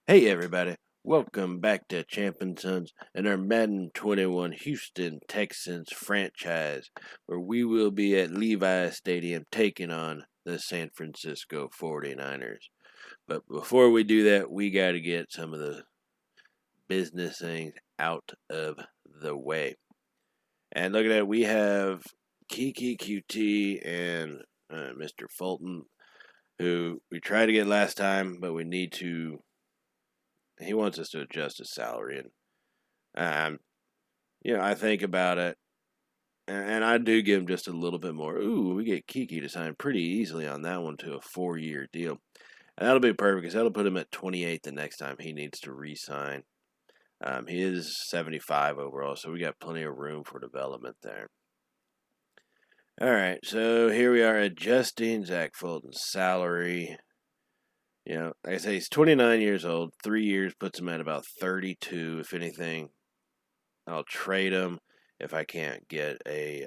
Hey everybody, welcome back to Champion Sons and our Madden 21 Houston Texans franchise, where we will be at Levi Stadium taking on the San Francisco 49ers. But before we do that, we got to get some of the business things out of the way. And look at that, we have Kiki QT and Mr. Fulton, who we tried to get last time, but we need to. He wants us to adjust his salary, and Um, I think about it, and I do give him just a little bit more. Ooh, we get Kiki to sign pretty easily on that one to a 4-year deal. And that'll be perfect because that'll put him at 28 the next time he needs to re-sign. He is 75 overall, so we got plenty of room for development there. All right, so here we are adjusting Zach Fulton's salary. Like I say, he's 29 years old. 3 years puts him at about 32. If anything, I'll trade him if I can't get a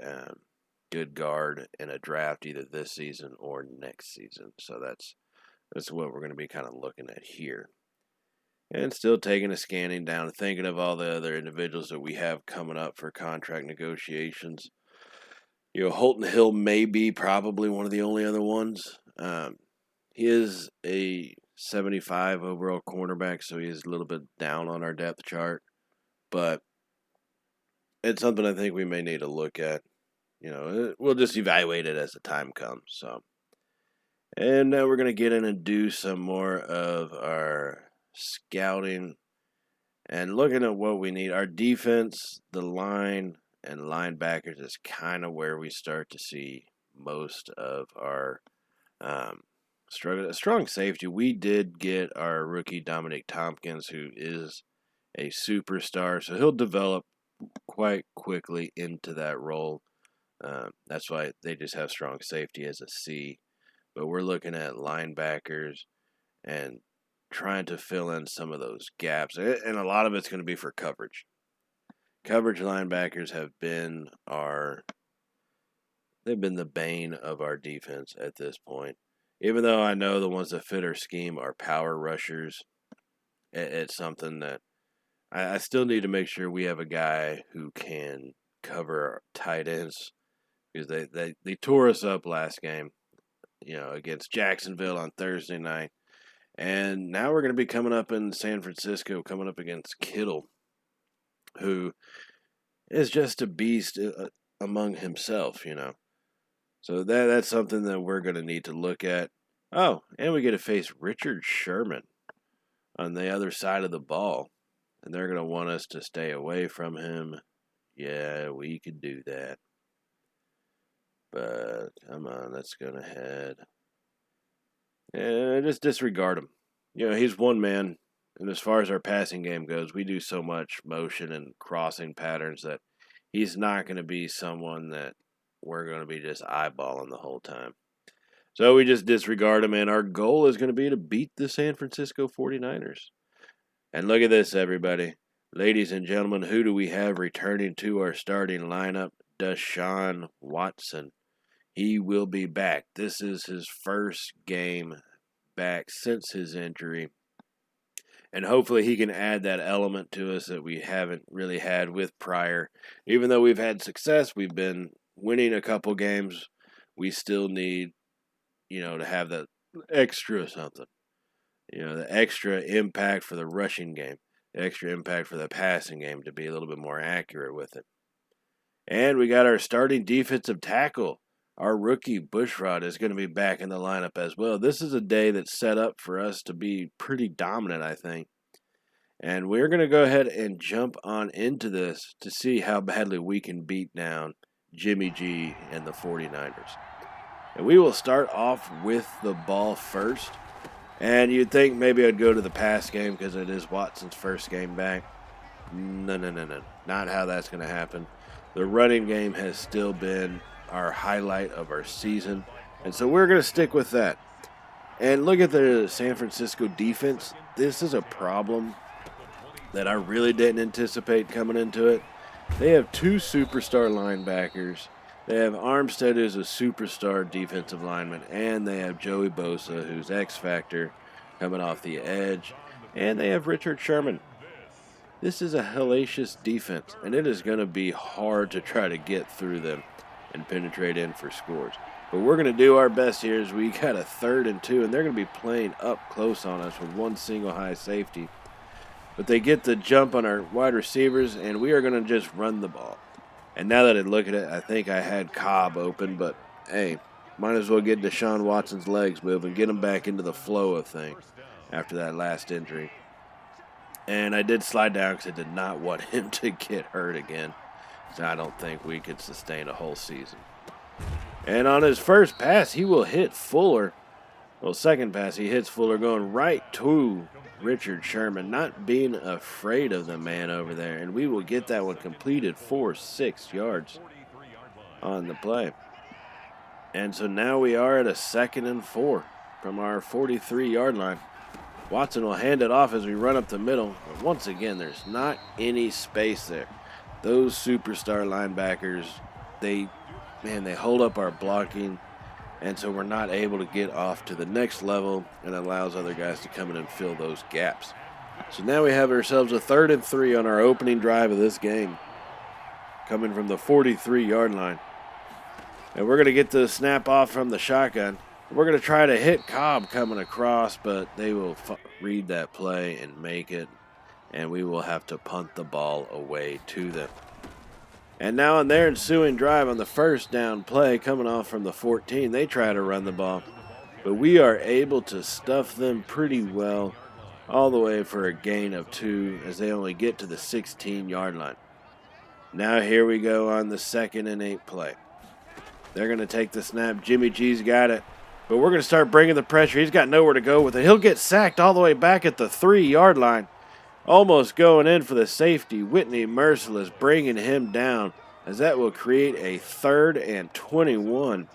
good guard in a draft either this season or next season. So that's what we're going to be kind of looking at here. And still taking a scanning down, thinking of all the other individuals that we have coming up for contract negotiations. Holton Hill may be probably one of the only other ones. He is a 75 overall cornerback, so he is a little bit down on our depth chart. But it's something I think we may need to look at. We'll just evaluate it as the time comes. So, and now we're going to get in and do some more of our scouting and looking at what we need. Our defense, the line, and linebackers is kind of where we start to see most of our struggle. A strong safety. We did get our rookie Dominic Tompkins, who is a superstar, so he'll develop quite quickly into that role. That's why they just have strong safety as a C. But we're looking at linebackers and trying to fill in some of those gaps. And a lot of it's going to be for coverage. Coverage linebackers have been they've been the bane of our defense at this point. Even though I know the ones that fit our scheme are power rushers, it's something that I still need to make sure we have a guy who can cover tight ends, because they tore us up last game, against Jacksonville on Thursday night. And now we're going to be coming up in San Francisco, coming up against Kittle, who is just a beast among himself, So that's something that we're going to need to look at. Oh, and we get to face Richard Sherman on the other side of the ball, and they're going to want us to stay away from him. Yeah, we could do that. But come on, let's go ahead. And just disregard him. He's one man. And as far as our passing game goes, we do so much motion and crossing patterns that he's not going to be someone that we're going to be just eyeballing the whole time. So we just disregard him, and our goal is going to be to beat the San Francisco 49ers. And look at this, everybody. Ladies and gentlemen, who do we have returning to our starting lineup? Deshaun Watson. He will be back. This is his first game back since his injury. And hopefully he can add that element to us that we haven't really had with Pryor. Even though we've had success, we've been winning a couple games, we still need, to have that extra something. The extra impact for the rushing game, the extra impact for the passing game to be a little bit more accurate with it. And we got our starting defensive tackle. Our rookie Bushrod is going to be back in the lineup as well. This is a day that's set up for us to be pretty dominant, I think. And we're going to go ahead and jump on into this to see how badly we can beat down Jimmy G and the 49ers. And we will start off with the ball first. And you'd think maybe I'd go to the pass game because it is Watson's first game back. No. Not how that's going to happen. The running game has still been our highlight of our season. And so we're going to stick with that. And look at the San Francisco defense. This is a problem that I really didn't anticipate coming into it. They have two superstar linebackers. They have Armstead, who's a superstar defensive lineman, and they have Joey Bosa, who's X Factor, coming off the edge. And they have Richard Sherman. This is a hellacious defense, and it is going to be hard to try to get through them and penetrate in for scores. But we're going to do our best here as we got a 3rd and 2, and they're going to be playing up close on us with one single high safety. But they get the jump on our wide receivers, and we are going to just run the ball. And now that I look at it, I think I had Cobb open, but hey, might as well get Deshaun Watson's legs moving, get him back into the flow of things after that last injury. And I did slide down because I did not want him to get hurt again. So I don't think we could sustain a whole season. And on his first pass, he will hit Fuller. Well, second pass, he hits Fuller going right to Richard Sherman, not being afraid of the man over there. And we will get that one completed for 6 yards on the play. And so now we are at a 2nd and 4 from our 43-yard line. Watson will hand it off as we run up the middle. But once again, there's not any space there. Those superstar linebackers, they hold up our blocking, and so we're not able to get off to the next level, and it allows other guys to come in and fill those gaps. So now we have ourselves a 3rd and 3 on our opening drive of this game, coming from the 43-yard line. And we're going to get the snap off from the shotgun. We're going to try to hit Cobb coming across, but they will read that play and make it, and we will have to punt the ball away to them. And now on their ensuing drive on the first down play coming off from the 14, they try to run the ball, but we are able to stuff them pretty well all the way for a gain of 2 as they only get to the 16-yard line. Now here we go on the 2nd and 8 play. They're going to take the snap. Jimmy G's got it. But we're going to start bringing the pressure. He's got nowhere to go with it. He'll get sacked all the way back at the 3-yard line. Almost going in for the safety. Whitney Merciless bringing him down as that will create a 3rd and 21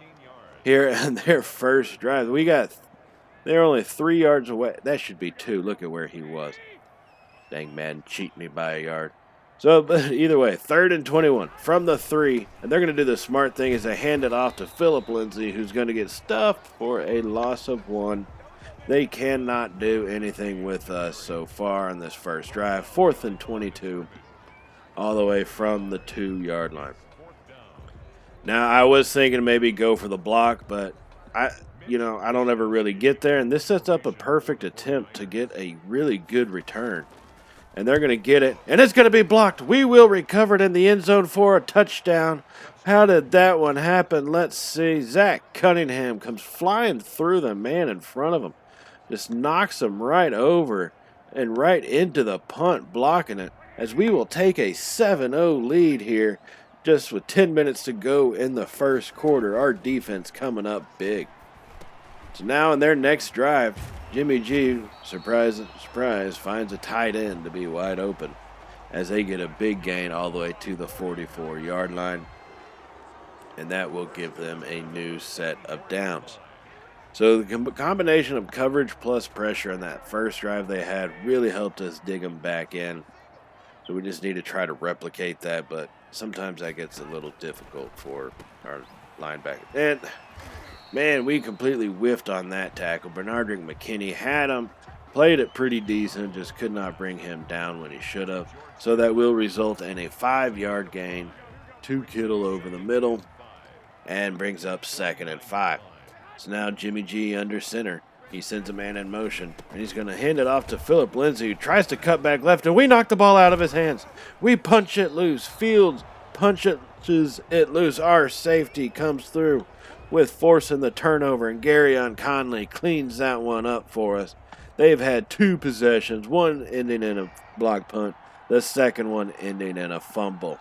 here on their first drive. They're only 3 yards away. That should be 2. Look at where he was. Dang, Madden cheating me by a yard. So, but either way, 3rd and 21 from the 3. And they're going to do the smart thing is they hand it off to Phillip Lindsay, who's going to get stuffed for a loss of 1. They cannot do anything with us so far on this first drive. 4th and 22 all the way from the 2-yard line. Now, I was thinking maybe go for the block, but I don't ever really get there. And this sets up a perfect attempt to get a really good return. And they're going to get it, and it's going to be blocked. We will recover it in the end zone for a touchdown. How did that one happen? Let's see. Zach Cunningham comes flying through the man in front of him. Just knocks him right over and right into the punt, blocking it, as we will take a 7-0 lead here just with 10 minutes to go in the first quarter. Our defense coming up big. So now in their next drive, Jimmy G, surprise, surprise, finds a tight end to be wide open as they get a big gain all the way to the 44-yard line. And that will give them a new set of downs. So the combination of coverage plus pressure on that first drive they had really helped us dig them back in. So we just need to try to replicate that, but sometimes that gets a little difficult for our linebacker. And man, we completely whiffed on that tackle. Bernardrick McKinney had him, played it pretty decent, just could not bring him down when he should have. So that will result in a 5-yard gain to Kittle over the middle and brings up 2nd and 5. So now Jimmy G under center. He sends a man in motion, and he's going to hand it off to Phillip Lindsay, who tries to cut back left, and we knock the ball out of his hands. We punch it loose. Fields punches it loose. Our safety comes through with forcing the turnover, and Garyon Conley cleans that one up for us. They've had 2 possessions, one ending in a block punt, the second one ending in a fumble.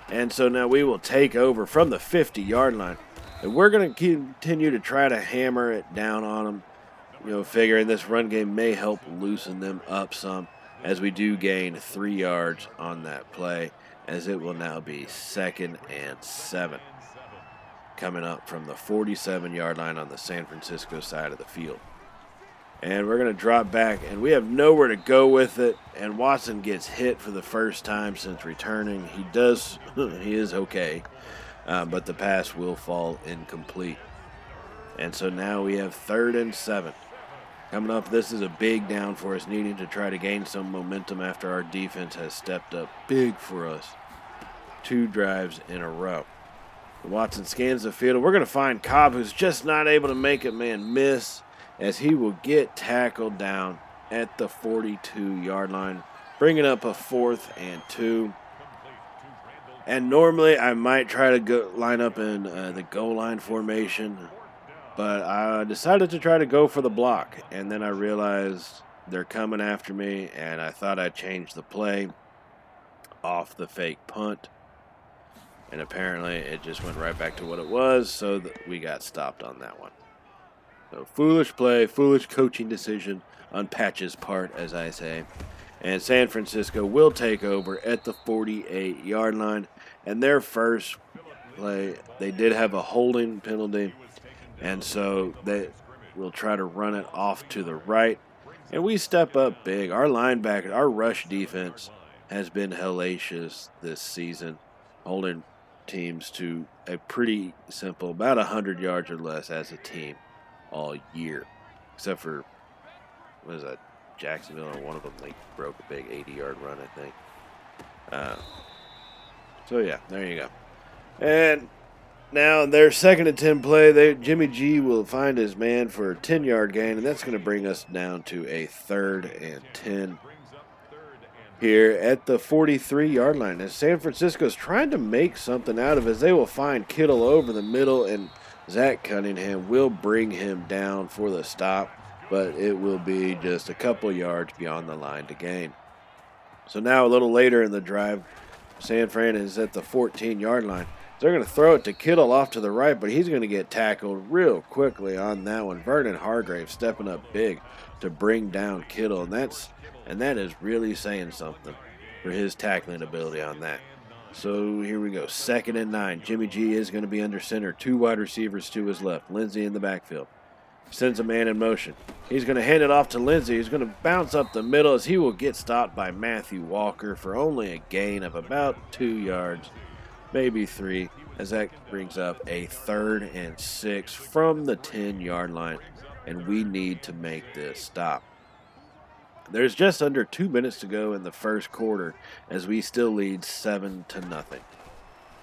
And so now we will take over from the 50-yard line. And we're going to continue to try to hammer it down on them, figuring this run game may help loosen them up some as we do gain 3 yards on that play, as it will now be 2nd and 7. Coming up from the 47-yard line on the San Francisco side of the field. And we're going to drop back, and we have nowhere to go with it, and Watson gets hit for the first time since returning. He is okay, but the pass will fall incomplete. And so now we have 3rd and 7. Coming up, this is a big down for us, needing to try to gain some momentum after our defense has stepped up big for us. 2 drives in a row. Watson scans the field. We're going to find Cobb, who's just not able to make a man miss, as he will get tackled down at the 42-yard line, bringing up a 4th and 2. And normally I might try to line up in the goal line formation, but I decided to try to go for the block. And then I realized they're coming after me, and I thought I'd change the play off the fake punt. And apparently it just went right back to what it was, so we got stopped on that one. So foolish play, foolish coaching decision on Patch's part, as I say. And San Francisco will take over at the 48-yard line. And their first play, they did have a holding penalty, and so they will try to run it off to the right. And we step up big. Our linebacker, our rush defense has been hellacious this season, holding teams to a pretty simple, about 100 yards or less as a team all year, except for, what is that, Jacksonville, or one of them, they broke a big 80-yard run, I think. So yeah, there you go. And now their 2nd and 10 play, Jimmy G will find his man for a 10-yard gain, and that's going to bring us down to a 3rd and 10 here at the 43-yard line. As San Francisco's trying to make something out of it, as they will find Kittle over the middle, and Zach Cunningham will bring him down for the stop, but it will be just a couple yards beyond the line to gain. So now a little later in the drive, San Fran is at the 14-yard line. They're going to throw it to Kittle off to the right, but he's going to get tackled real quickly on that one. Vernon Hargrave stepping up big to bring down Kittle, and that is really saying something for his tackling ability on that. So here we go, 2nd and 9. Jimmy G is going to be under center. 2 wide receivers to his left. Lindsey in the backfield. Sends a man in motion. He's going to hand it off to Lindsey. He's going to bounce up the middle, as he will get stopped by Matthew Walker for only a gain of about 2 yards, maybe 3, as that brings up a 3rd and 6 from the 10-yard line, and we need to make this stop. There's just under 2 minutes to go in the first quarter, as we still lead 7-0.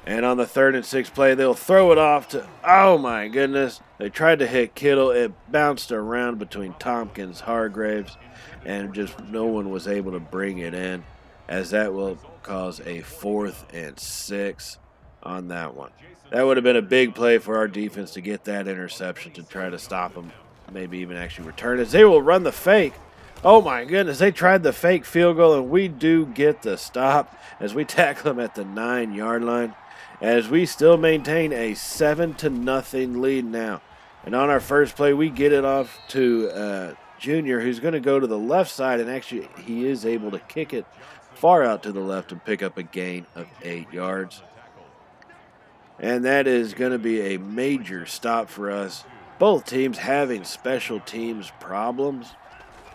And on the 3rd and 6 play, they'll throw it off to, oh my goodness, they tried to hit Kittle. It bounced around between Tompkins, Hargraves, and just no one was able to bring it in, as that will cause a 4th and 6 on that one. That would have been a big play for our defense to get that interception to try to stop them, maybe even actually return it. They will run the fake. Oh my goodness, they tried the fake field goal, and we do get the stop as we tackle them at the 9-yard line, as we still maintain a 7-0 lead now. And on our first play, we get it off to Junior, who's going to go to the left side, and actually he is able to kick it far out to the left and pick up a gain of 8 yards. And that is going to be a major stop for us. Both teams having special teams problems,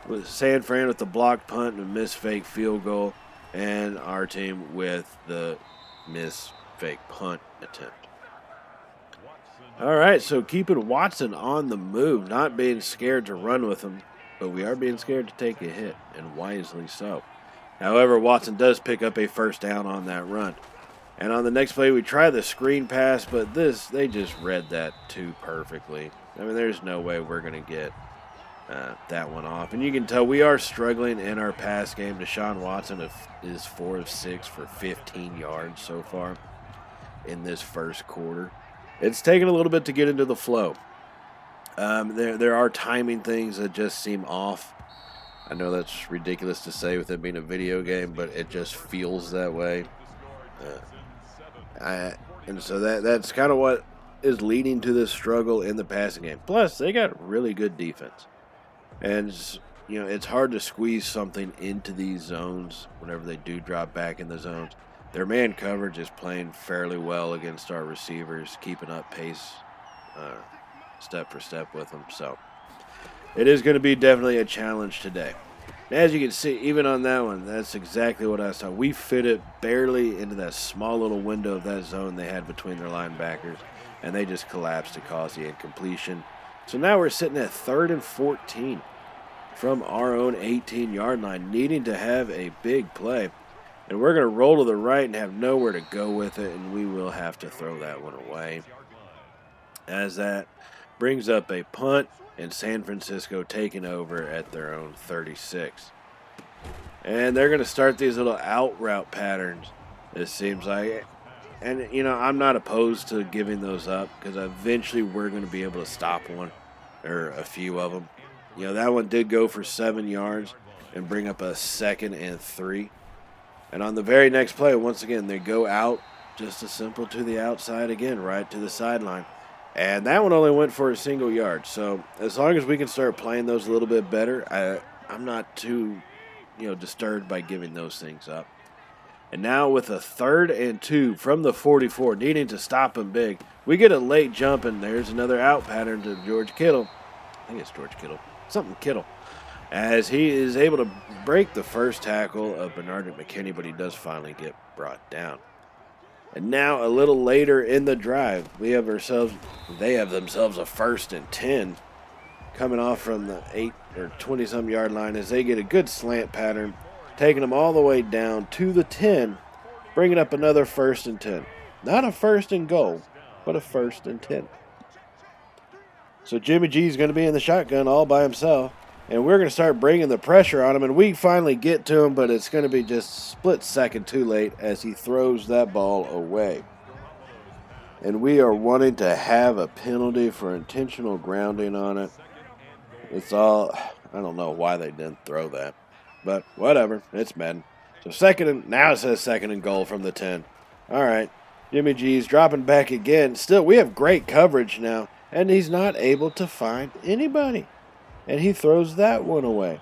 with San Fran with the blocked punt and a missed fake field goal, and our team with the missed fake punt attempt. All right, so keeping Watson on the move, not being scared to run with him, but we are being scared to take a hit, and wisely so. However, Watson does pick up a 1st down on that run. And on the next play, we try the screen pass, but they just read that too perfectly. I mean, there's no way we're going to get that one off. And you can tell we are struggling in our pass game. Deshaun Watson is 4 of 6 for 15 yards so far in this first quarter. It's taken a little bit to get into the flow. There are timing things that just seem off. I know that's ridiculous to say with it being a video game, but it just feels that way. And so that's kind of what is leading to this struggle in the passing game. Plus, they got really good defense. And, you know, it's hard to squeeze something into these zones whenever they do drop back in the zones. Their man coverage is playing fairly well against our receivers, keeping up pace step for step with them. So it is going to be definitely a challenge today. As you can see, even on that one, that's exactly what I saw. We fit it barely into that small little window of that zone they had between their linebackers, and they just collapsed to cause the incompletion. So now we're sitting at 3rd and 14. from our own 18-yard line, needing to have a big play. And we're going to roll to the right and have nowhere to go with it, and we will have to throw that one away. As that brings up a punt, and San Francisco taking over at their own 36. And they're going to start these little out route patterns, it seems like. And, you know, I'm not opposed to giving those up because eventually we're going to be able to stop one or a few of them. You know, that one did go for 7 yards and bring up a 2nd and 3. And on the very next play, once again, they go out just as simple to the outside again, right to the sideline. And that one only went for a single yard. So as long as we can start playing those a little bit better, I'm not too, disturbed by giving those things up. And now with a 3rd and 2 from the 44, needing to stop him big, we get a late jump, and there's another out pattern to George Kittle. I think it's George Kittle. Something Kittle. As he is able to break the first tackle of Bernard McKinney, but he does finally get brought down. And now a little later in the drive, they have themselves a 1st and 10 coming off from the 8 or 20-some yard line as they get a good slant pattern, taking them all the way down to the 10, bringing up another 1st and 10. Not a 1st and goal, but a 1st and 10. So Jimmy G is going to be in the shotgun all by himself. And we're going to start bringing the pressure on him, and we finally get to him, but it's going to be just split second too late as he throws that ball away. And we are wanting to have a penalty for intentional grounding on it. It's all, I don't know why they didn't throw that, but whatever, it's Madden. So now it says 2nd and goal from the 10. All right, Jimmy G's dropping back again. Still, we have great coverage now, and he's not able to find anybody. And he throws that one away.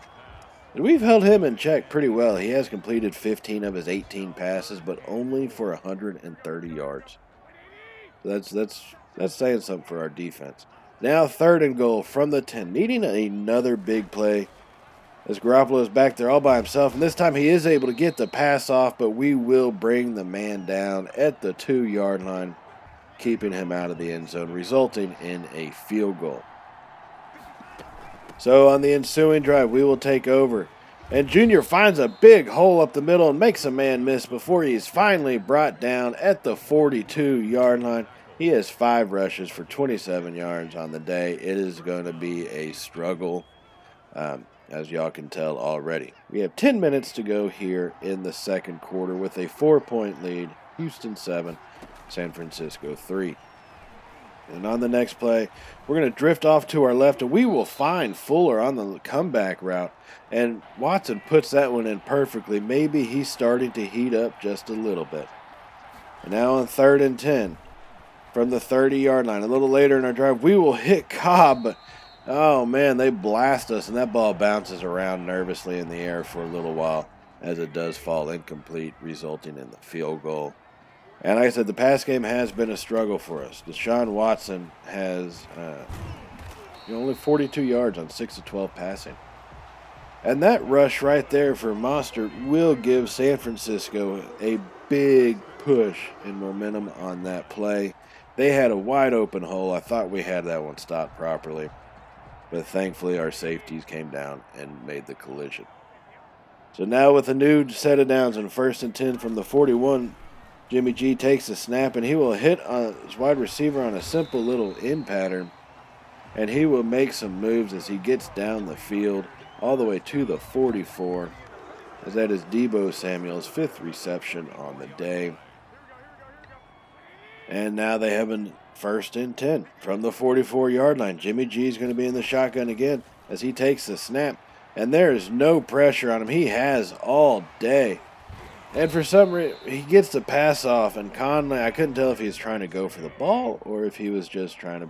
And we've held him in check pretty well. He has completed 15 of his 18 passes, but only for 130 yards. That's saying something for our defense. Now 3rd and goal from the 10, needing another big play. As Garoppolo is back there all by himself, and this time he is able to get the pass off, but we will bring the man down at the 2-yard line, keeping him out of the end zone, resulting in a field goal. So on the ensuing drive, we will take over. And Junior finds a big hole up the middle and makes a man miss before he is finally brought down at the 42-yard line. He has 5 rushes for 27 yards on the day. It is going to be a struggle, as y'all can tell already. We have 10 minutes to go here in the second quarter with a 4-point lead. Houston 7, San Francisco 3. And on the next play, we're going to drift off to our left, and we will find Fuller on the comeback route. And Watson puts that one in perfectly. Maybe he's starting to heat up just a little bit. And now on 3rd and 10 from the 30-yard line. A little later in our drive, we will hit Cobb. But, oh, man, they blast us, and that ball bounces around nervously in the air for a little while as it does fall incomplete, resulting in the field goal. And like I said, the pass game has been a struggle for us. Deshaun Watson has only 42 yards on 6 of 12 passing. And that rush right there for Mostert will give San Francisco a big push in momentum on that play. They had a wide open hole. I thought we had that one stopped properly. But thankfully our safeties came down and made the collision. So now with a new set of downs on 1st and 10 from the 41, Jimmy G takes the snap, and he will hit his wide receiver on a simple little in pattern, and he will make some moves as he gets down the field all the way to the 44, as that is Deebo Samuel's 5th reception on the day. And now they have a 1st and 10 from the 44-yard line. Jimmy G is going to be in the shotgun again as he takes the snap, and there is no pressure on him. He has all day. And for some reason, he gets the pass off, and Conley, I couldn't tell if he was trying to go for the ball or if he was just trying to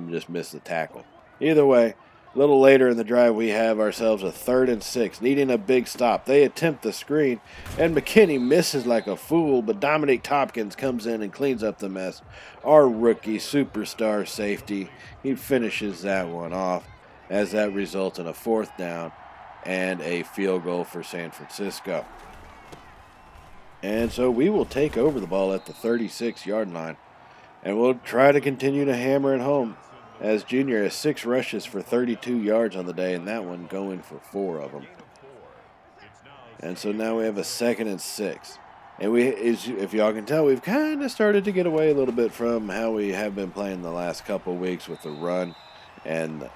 just miss the tackle. Either way, a little later in the drive, we have ourselves a 3rd and 6, needing a big stop. They attempt the screen, and McKinney misses like a fool, but Dominic Tompkins comes in and cleans up the mess. Our rookie superstar safety, he finishes that one off, as that results in a 4th down and a field goal for San Francisco. And so we will take over the ball at the 36-yard line, and we'll try to continue to hammer it home. as Junior has 6 rushes for 32 yards on the day, and that one going for 4 of them. And so now we have a 2nd and 6. And if y'all can tell, we've kind of started to get away a little bit from how we have been playing the last couple of weeks with the run and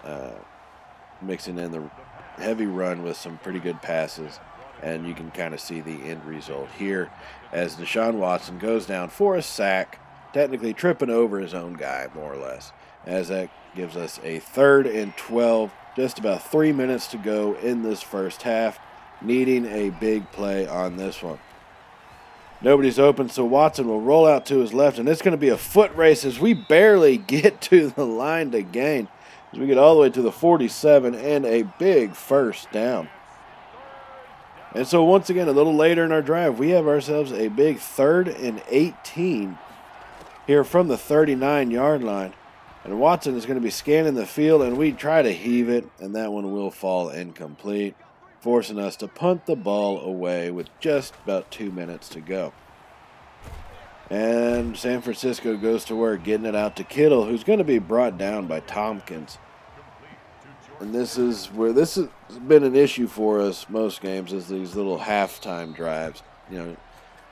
mixing in the heavy run with some pretty good passes. And you can kind of see the end result here as Deshaun Watson goes down for a sack, technically tripping over his own guy, more or less, as that gives us a 3rd and 12, just about 3 minutes to go in this first half, needing a big play on this one. Nobody's open, so Watson will roll out to his left, and it's going to be a foot race as we barely get to the line to gain, as we get all the way to the 47 and a big first down. And so once again, a little later in our drive, we have ourselves a big 3rd and 18 here from the 39-yard line. And Watson is going to be scanning the field, and we try to heave it, and that one will fall incomplete, forcing us to punt the ball away with just about 2 minutes to go. And San Francisco goes to work getting it out to Kittle, who's going to be brought down by Tompkins. And this is where this has been an issue for us most games, is these little halftime drives. You know,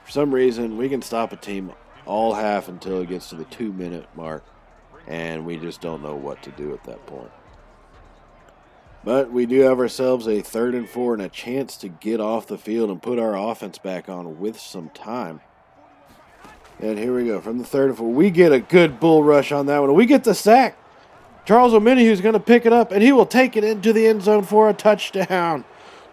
for some reason, we can stop a team all half until it gets to the 2-minute mark, and we just don't know what to do at that point. But we do have ourselves a 3rd and 4 and a chance to get off the field and put our offense back on with some time. And here we go. From the 3rd and 4, we get a good bull rush on that one. We get the sack. Charles Omenihu's going to pick it up, and he will take it into the end zone for a touchdown.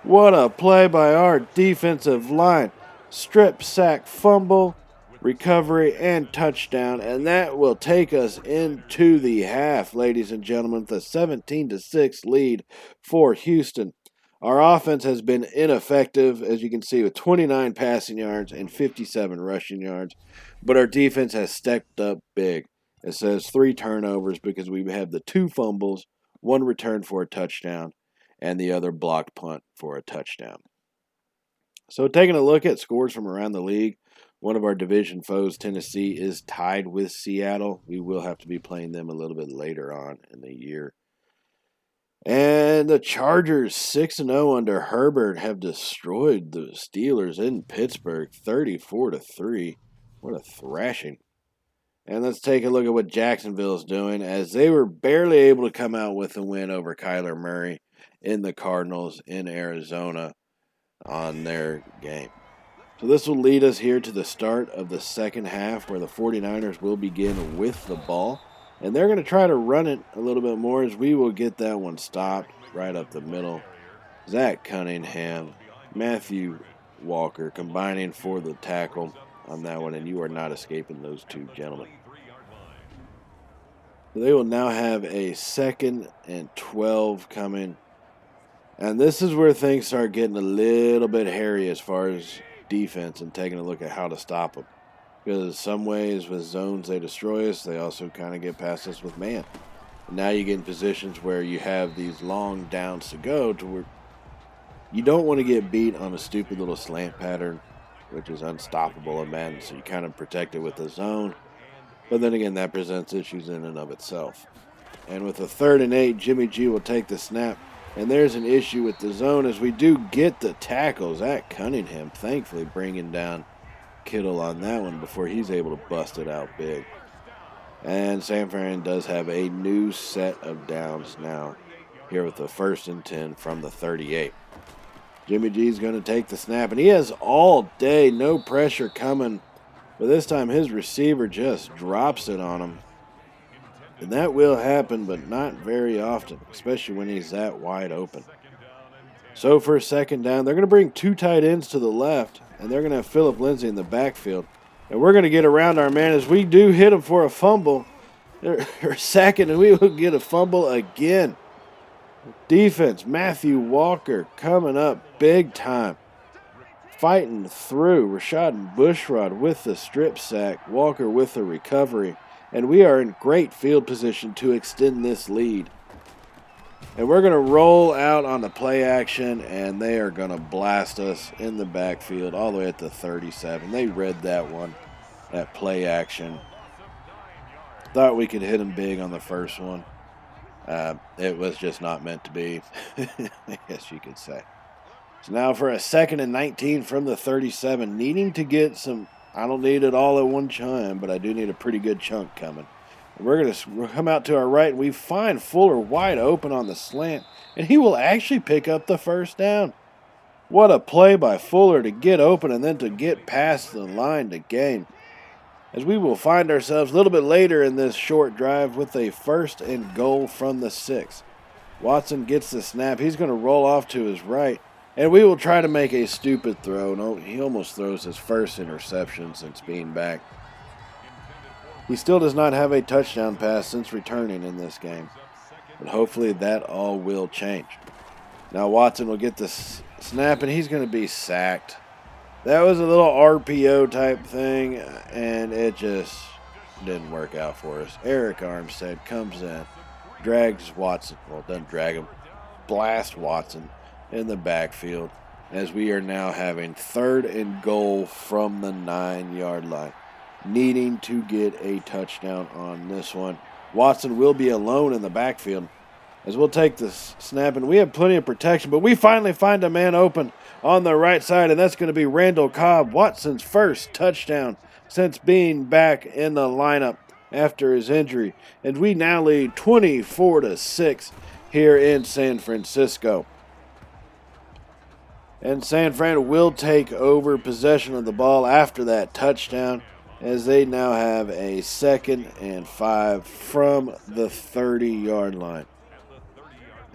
What a play by our defensive line. Strip, sack, fumble, recovery, and touchdown. And that will take us into the half, ladies and gentlemen, with a 17-6 lead for Houston. Our offense has been ineffective, as you can see, with 29 passing yards and 57 rushing yards. But our defense has stepped up big. It says 3 turnovers because we have the 2 fumbles, 1 return for a touchdown, and the other blocked punt for a touchdown. So taking a look at scores from around the league, one of our division foes, Tennessee, is tied with Seattle. We will have to be playing them a little bit later on in the year. And the Chargers, 6-0 under Herbert, have destroyed the Steelers in Pittsburgh, 34-3. What a thrashing. And let's take a look at what Jacksonville is doing, as they were barely able to come out with a win over Kyler Murray in the Cardinals in Arizona on their game. So this will lead us here to the start of the second half, where the 49ers will begin with the ball. And they're going to try to run it a little bit more, as we will get that one stopped right up the middle. Zach Cunningham, Matthew Walker combining for the tackle on that one, and you are not escaping those 2 gentlemen. So they will now have a 2nd and 12 coming. And this is where things start getting a little bit hairy as far as defense and taking a look at how to stop them. Because some ways with zones they destroy us, they also kind of get past us with man. And now you get in positions where you have these long downs to go to where you don't want to get beat on a stupid little slant pattern, which is unstoppable in Madden, so you kind of protect it with the zone. But then again, that presents issues in and of itself. And with a 3rd and 8, Jimmy G will take the snap. And there's an issue with the zone, as we do get the tackles at Cunningham, thankfully bringing down Kittle on that one before he's able to bust it out big. And San Fran does have a new set of downs now, here with the 1st and 10 from the 38. Jimmy G's going to take the snap, and he has all day, no pressure coming. But this time his receiver just drops it on him. And that will happen, but not very often, especially when he's that wide open. So for a 2nd down, they're going to bring 2 tight ends to the left, and they're going to have Phillip Lindsay in the backfield. And we're going to get around our man, as we do hit him for a fumble. They're sacking, and we will get a fumble again. Defense, Matthew Walker coming up big time. Fighting through. Rashad Bushrod with the strip sack. Walker with the recovery. And we are in great field position to extend this lead. And we're going to roll out on the play action, and they are going to blast us in the backfield all the way at the 37. They read that one, that play action. Thought we could hit them big on the first one. It was just not meant to be, I guess you could say. So now for a 2nd and 19 from the 37, needing to get some. I don't need it all at one time, but I do need a pretty good chunk coming. And we're going to come out to our right, and we find Fuller wide open on the slant, and he will actually pick up the first down. What a play by Fuller to get open and then to get past the line to gain. As we will find ourselves a little bit later in this short drive with a 1st and goal from the 6. Watson gets the snap. He's going to roll off to his right. And we will try to make a stupid throw. No, he almost throws his first interception since being back. He still does not have a touchdown pass since returning in this game. But hopefully that all will change. Now Watson will get the snap, and he's going to be sacked. That was a little RPO type thing, and it just didn't work out for us. Eric Armstead comes in, drags Watson. Well, doesn't drag him. Blast Watson in the backfield as we are now having 3rd and goal from the 9-yard line. Needing to get a touchdown on this one. Watson will be alone in the backfield as we'll take the snap, and we have plenty of protection, but we finally find a man open on the right side, and that's going to be Randall Cobb, Watson's first touchdown since being back in the lineup after his injury. And we now lead 24-6 here in San Francisco. And San Fran will take over possession of the ball after that touchdown, as they now have a 2nd and 5 from the 30-yard line.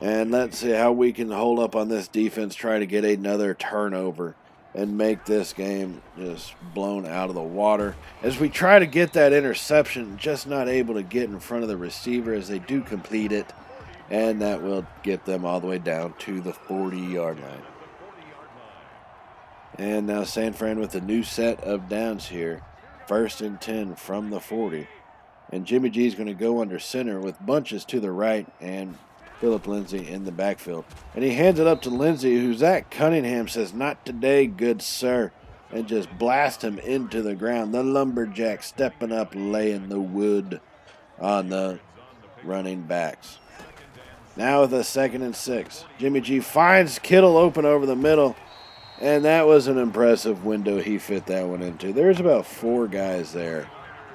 And let's see how we can hold up on this defense, try to get another turnover and make this game just blown out of the water. As we try to get that interception, just not able to get in front of the receiver as they do complete it. And that will get them all the way down to the 40-yard line. And now San Fran with a new set of downs here. 1st and 10 from the 40. And Jimmy G is going to go under center with Bunches to the right and Philip Lindsay in the backfield. And he hands it up to Lindsay, who's at Cunningham, says, "Not today, good sir," and just blast him into the ground. The lumberjack stepping up, laying the wood on the running backs. Now with a 2nd and 6. Jimmy G finds Kittle open over the middle, and that was an impressive window he fit that one into. There's about 4 guys there,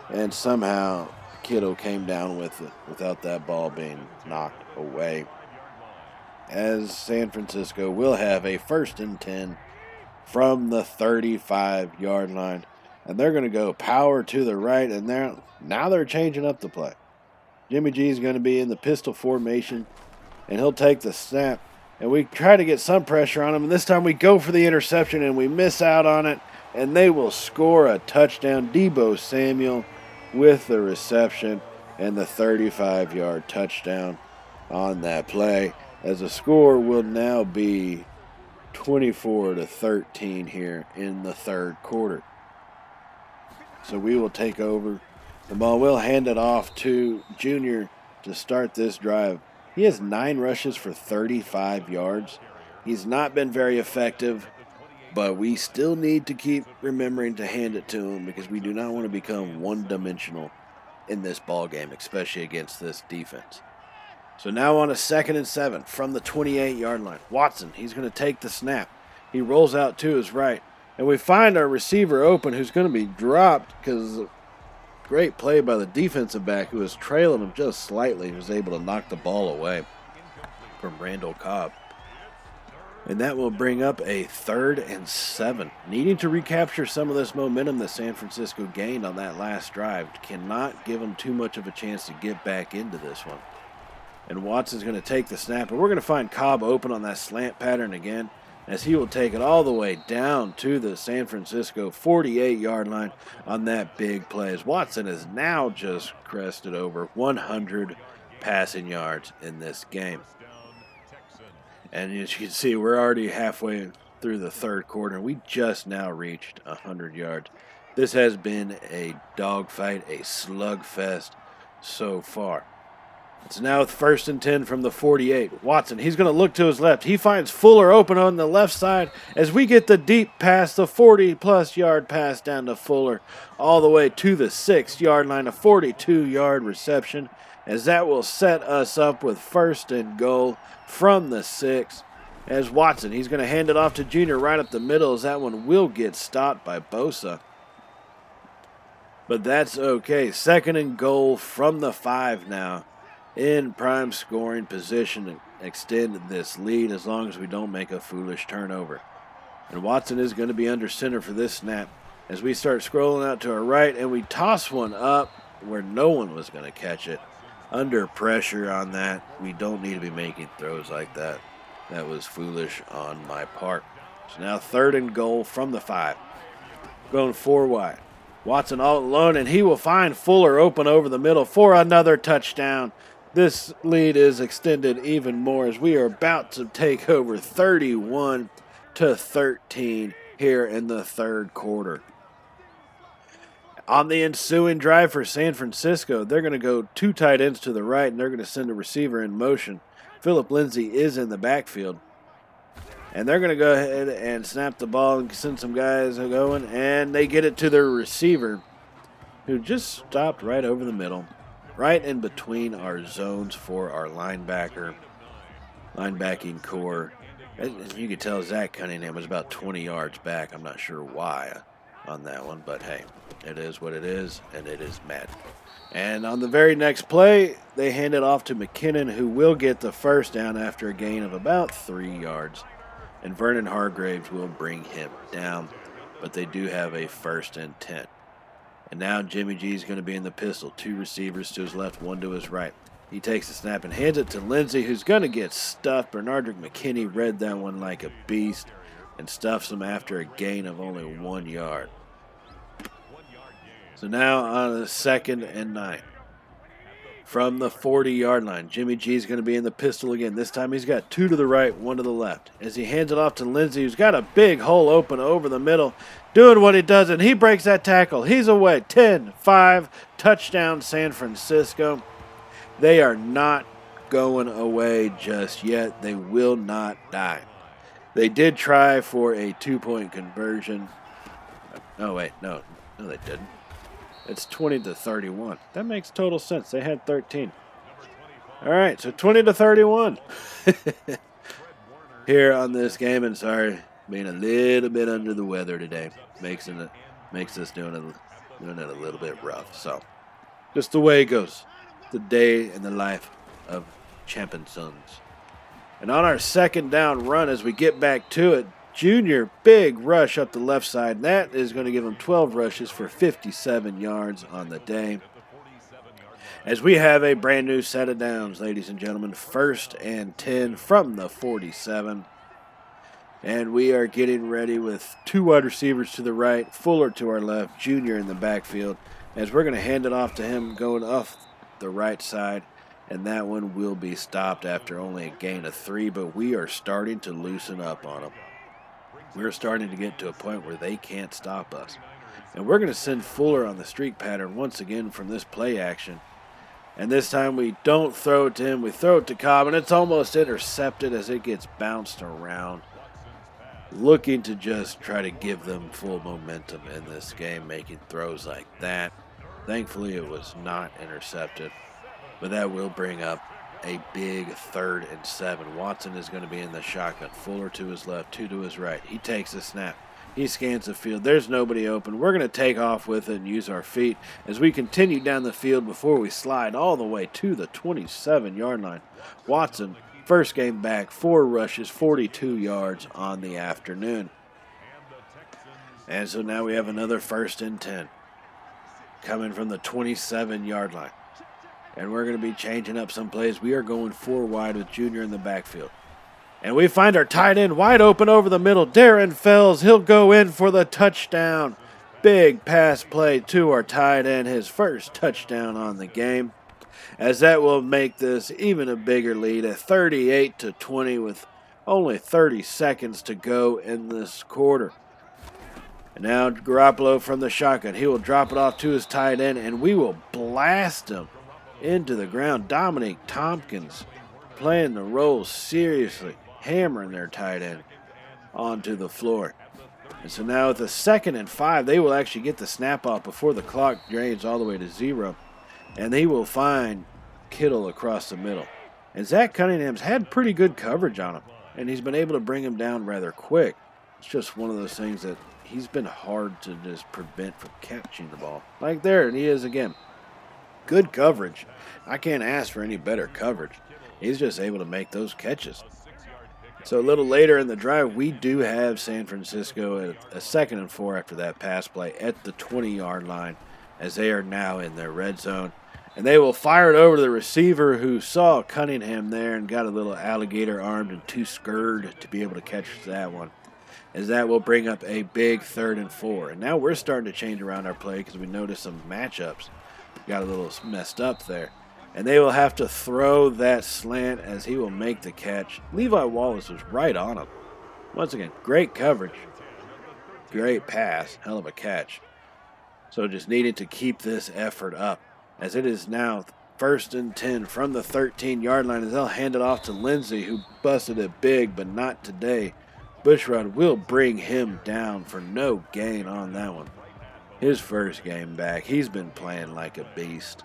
and somehow Kittle came down with it without that ball being knocked away. As San Francisco will have a 1st and 10 from the 35-yard line. And they're going to go power to the right, and now they're changing up the play. Jimmy G is going to be in the pistol formation, and he'll take the snap. And we try to get some pressure on him, and this time we go for the interception, and we miss out on it, and they will score a touchdown. Deebo Samuel with the reception and the 35-yard touchdown on that play, as the score will now be 24-13 here in the 3rd quarter. So we will take over the ball. We'll hand it off to Junior to start this drive. He has 9 rushes for 35 yards. He's not been very effective, but we still need to keep remembering to hand it to him because we do not want to become one-dimensional in this ball game, especially against this defense. So now on a 2nd and 7 from the 28-yard line. Watson, he's going to take the snap. He rolls out to his right, and we find our receiver open, who's going to be dropped because great play by the defensive back who was trailing him just slightly. He was able to knock the ball away from Randall Cobb. And that will bring up a 3rd and 7. Needing to recapture some of this momentum that San Francisco gained on that last drive. Cannot give them too much of a chance to get back into this one. And Watson's going to take the snap. And we're going to find Cobb open on that slant pattern again, as he will take it all the way down to the San Francisco 48-yard line on that big play. As Watson has now just crested over 100 passing yards in this game. And as you can see, we're already halfway through the 3rd quarter, and we just now reached 100 yards. This has been a dogfight, a slugfest so far. It's now 1st and 10 from the 48. Watson, he's going to look to his left. He finds Fuller open on the left side as we get the deep pass, the 40-plus yard pass down to Fuller, all the way to the 6-yard line, a 42-yard reception. as that will set us up with 1st and goal from the 6. As Watson, he's going to hand it off to Junior right up the middle, as that one will get stopped by Bosa. But that's okay. 2nd and goal from the 5 now. In prime scoring position to extend this lead as long as we don't make a foolish turnover. And Watson is going to be under center for this snap as we start scrolling out to our right, and we toss one up where no one was going to catch it. Under pressure on that, we don't need to be making throws like that. That was foolish on my part. So now 3rd and goal from the 5. Going 4 wide. Watson all alone, and he will find Fuller open over the middle for another touchdown. This lead is extended even more as we are about to take over 31-13 here in the 3rd quarter. On the ensuing drive for San Francisco, they're going to go 2 tight ends to the right, and they're going to send a receiver in motion. Phillip Lindsay is in the backfield. And they're going to go ahead and snap the ball and send some guys going, and they get it to their receiver, who just stopped right over the middle, right in between our zones for our linebacking core. And you can tell Zach Cunningham was about 20 yards back. I'm not sure why on that one, but hey, it is what it is, and it is Madden. And on the very next play, they hand it off to McKinnon, who will get the 1st down after a gain of about 3 yards. And Vernon Hargraves will bring him down, but they do have a 1st and 10. And now Jimmy G is going to be in the pistol. 2 receivers to his left, 1 to his right. He takes the snap and hands it to Lindsey, who's going to get stuffed. Bernardrick McKinney read that one like a beast and stuffs him after a gain of only 1 yard. So now on the 2nd and 9. From the 40-yard line, Jimmy G is going to be in the pistol again. This time he's got 2 to the right, 1 to the left. As he hands it off to Lindsey, who's got a big hole open over the middle, doing what he does, and he breaks that tackle. He's away. 10-5, touchdown San Francisco. They are not going away just yet. They will not die. They did try for a 2-point conversion. Oh, wait, no, they didn't. It's 20-31. That makes total sense. They had 13. All right, so 20-31 here on this game. And sorry, being a little bit under the weather today makes us doing it a little bit rough. So just the way it goes. The day in the life of Champion Sons. And on our 2nd down run, as we get back to it, Junior, big rush up the left side. And that is going to give him 12 rushes for 57 yards on the day. As we have a brand new set of downs, ladies and gentlemen. 1st and 10 from the 47. And we are getting ready with 2 wide receivers to the right, Fuller to our left, Junior in the backfield. As we're going to hand it off to him going off the right side. And that one will be stopped after only a gain of 3. But we are starting to loosen up on him. We're starting to get to a point where they can't stop us. And we're going to send Fuller on the streak pattern once again from this play action. And this time we don't throw it to him. We throw it to Cobb, and it's almost intercepted as it gets bounced around. Looking to just try to give them full momentum in this game, making throws like that. Thankfully, it was not intercepted. But that will bring up a big 3rd and 7. Watson is going to be in the shotgun. Fuller to his left, 2 to his right. He takes a snap. He scans the field. There's nobody open. We're going to take off with it and use our feet as we continue down the field before we slide all the way to the 27-yard line. Watson, first game back, 4 rushes, 42 yards on the afternoon. And so now we have another 1st and 10 coming from the 27-yard line. And we're going to be changing up some plays. We are going 4 wide with Junior in the backfield. And we find our tight end wide open over the middle. Darren Fells, he'll go in for the touchdown. Big pass play to our tight end, his 1st touchdown on the game. As that will make this even a bigger lead at 38-20 with only 30 seconds to go in this quarter. And now Garoppolo from the shotgun. He will drop it off to his tight end, and we will blast him into the ground. Dominic Tompkins playing the role seriously, hammering their tight end onto the floor. And so now with the 2nd and 5, they will actually get the snap off before the clock drains all the way to 0. And he will find Kittle across the middle. And Zach Cunningham's had pretty good coverage on him, and he's been able to bring him down rather quick. It's just one of those things that he's been hard to just prevent from catching the ball. Like there, and he is again. Good coverage. I can't ask for any better coverage. He's just able to make those catches. So a little later in the drive, we do have San Francisco at a 2nd and 4 after that pass play at the 20-yard line, as they are now in their red zone. And they will fire it over to the receiver who saw Cunningham there and got a little alligator armed and too scared to be able to catch that one, as that will bring up a big 3rd and 4. And now we're starting to change around our play because we noticed some matchups got a little messed up there. And they will have to throw that slant as he will make the catch. Levi Wallace was right on him. Once again, great coverage. Great pass. Hell of a catch. So just needed to keep this effort up, as it is now 1st and 10 from the 13-yard line, as they'll hand it off to Lindsey, who busted it big, but not today. Bushrod will bring him down for no gain on that one. His first game back, he's been playing like a beast.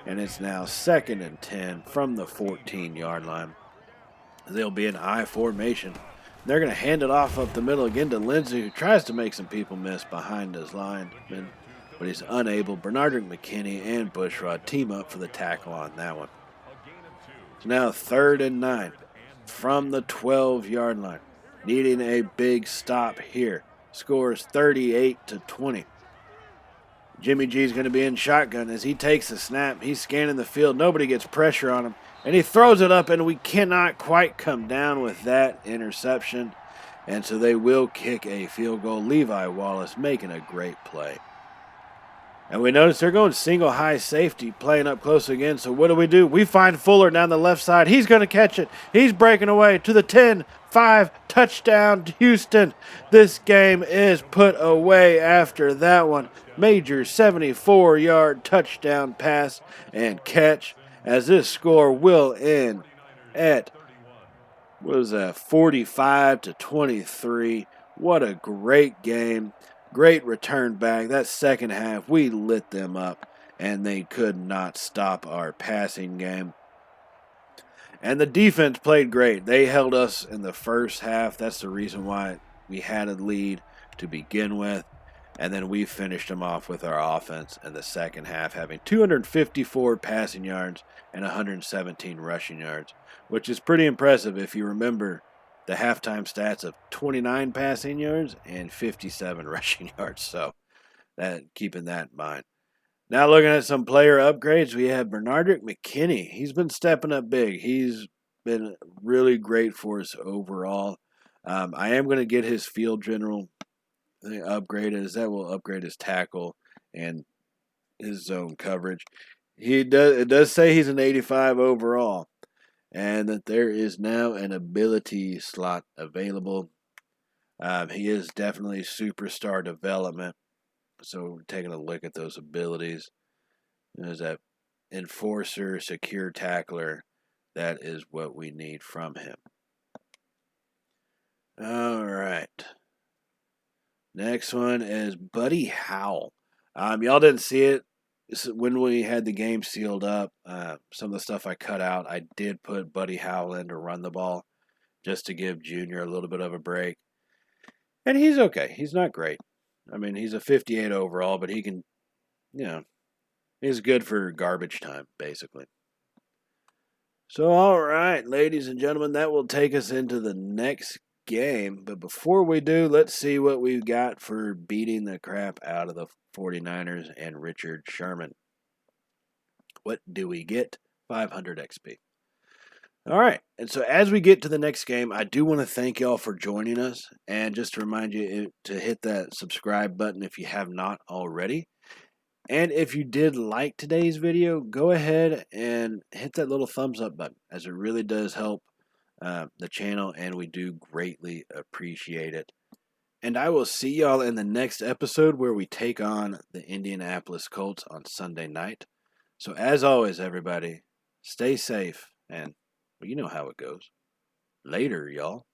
And it's now 2nd and 10 from the 14-yard line. They'll be in I formation. They're going to hand it off up the middle again to Lindsey, who tries to make some people miss behind his line, but he's unable. Bernardrick McKinney and Bushrod team up for the tackle on that one. It's now 3rd and 9 from the 12-yard line. Needing a big stop here. Scores 38-20. Jimmy G's going to be in shotgun as he takes the snap. He's scanning the field. Nobody gets pressure on him. And he throws it up, and we cannot quite come down with that interception. And so they will kick a field goal. Levi Wallace making a great play. And we notice they're going single high safety, playing up close again. So what do? We find Fuller down the left side. He's going to catch it. He's breaking away to the 10-5 touchdown to Houston. This game is put away after that one. Major 74-yard touchdown pass and catch, as this score will end at, 45-23. What a great game. Great return back. That second half, we lit them up, and they could not stop our passing game. And the defense played great. They held us in the first half. That's the reason why we had a lead to begin with. And then we finished them off with our offense in the second half, having 254 passing yards and 117 rushing yards, which is pretty impressive if you remember the halftime stats of 29 passing yards and 57 rushing yards. So keeping that in mind. Now looking at some player upgrades, we have Bernardrick McKinney. He's been stepping up big. He's been really great for us overall. I am going to get his field general upgraded, as that will upgrade his tackle and his zone coverage. It does say he's an 85 overall, and that there is now an ability slot available. He is definitely superstar development. So we're taking a look at those abilities. There's that enforcer, secure tackler. That is what we need from him. All right. Next one is Buddy Howell. Y'all didn't see it when we had the game sealed up. Some of the stuff I cut out, I did put Buddy Howell in to run the ball just to give Junior a little bit of a break. And he's okay. He's not great. I mean, he's a 58 overall, but he can, he's good for garbage time, basically. So, all right, ladies and gentlemen, that will take us into the next game. But before we do, let's see what we've got for beating the crap out of the 49ers and Richard Sherman. What do we get? 500 XP. All right, and so as we get to the next game, I do want to thank y'all for joining us, and just to remind you to hit that subscribe button if you have not already. And if you did like today's video, go ahead and hit that little thumbs up button, as it really does help the channel, and we do greatly appreciate it. And I will see y'all in the next episode, where we take on the Indianapolis Colts on Sunday night. So as always, everybody, stay safe, and well, you know how it goes. Later, y'all.